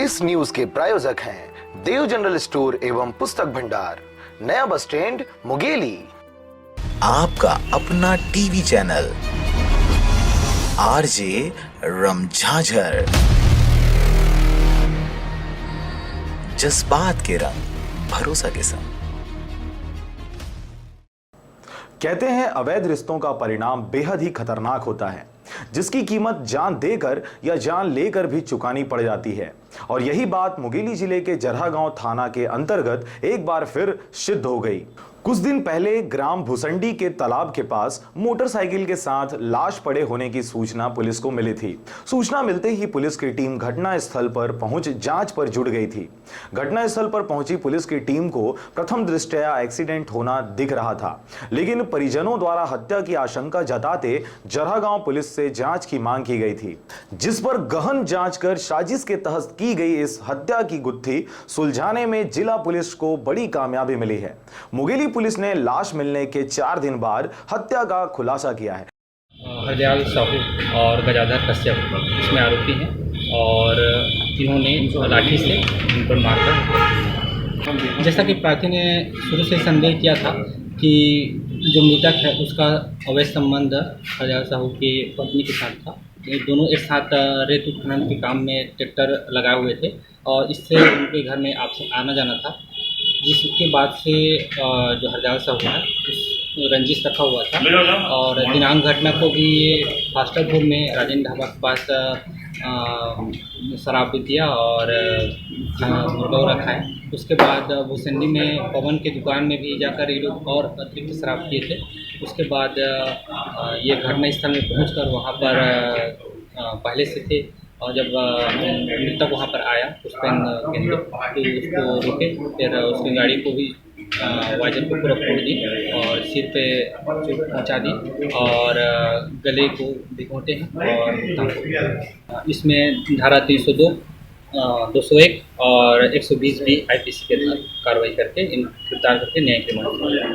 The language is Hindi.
इस न्यूज के प्रायोजक हैं देव जनरल स्टोर एवं पुस्तक भंडार, नया बस स्टैंड, मुंगेली। आपका अपना टीवी चैनल आरजे रमझाझर, जज्बात के रंग, भरोसा के संग। कहते हैं अवैध रिश्तों का परिणाम बेहद ही खतरनाक होता है, जिसकी कीमत जान देकर या जान लेकर भी चुकानी पड़ जाती है। और यही बात मुंगेली जिले के जरहा गांव थाना के अंतर्गत एक बार फिर सिद्ध हो गई। कुछ दिन पहले ग्राम भुसंडी के तालाब के पास मोटरसाइकिल के साथ लाश पड़े होने की सूचना पुलिस को मिली थी। सूचना मिलते ही पुलिस की टीम घटना स्थल पर पहुंच जांच पर जुट गई थी। घटना स्थल पर पहुंची पुलिस की टीम को प्रथम दृष्टया एक्सीडेंट होना दिख रहा था, लेकिन परिजनों द्वारा हत्या की आशंका जताते जरहा गांव पुलिस से जांच की मांग की गई थी, जिस पर गहन जांच कर साजिश के तहत की गई इस हत्या की गुत्थी सुलझाने में जिला पुलिस को बड़ी कामयाबी मिली है। मुंगेली पुलिस ने लाश मिलने के 4 दिन बाद हत्या का खुलासा किया है। हरदयाल साहू और गजाधर कश्यप इसमें आरोपी हैं और इन्होंने लाठी से इन पर मारकर, जैसा कि प्रार्थी ने शुरू से संदेह किया था कि जो मृतक है उसका अवैध संबंध हरदयाल साहू की पत्नी के साथ था। ये दोनों एक साथ रेत उत्खनन के काम में ट्रैक्टर लगाए हुए थे और इससे उनके घर में आना जाना था, जिसके बाद से जो हरदयाल साहू है उस रंजिश रखा हुआ था। और दिनांक घटना को भी फास्टरपुर में राजेंद्र ढाबा के पास शराब भी दिया और मुर्गा रखा है। उसके बाद भुसंडी में पवन की दुकान में भी जाकर ये लोग और अतिरिक्त शराब पिए थे। उसके बाद ये घटना स्थल में पहुंचकर वहाँ पर पहले से थे और जब मृतक वहाँ पर आया पुष्पेन केंद्र तो उसको रोके, फिर उसकी गाड़ी को भी वाइजर को पूरा फोड़ दी और सिर पे चोट पहुँचा दी और गले को भी घोंटे हैं। और इसमें धारा 302, 201 और 120 भी IPC के तहत कार्रवाई करके इन गिरफ्तार करके न्यायिक रिमांड दिया।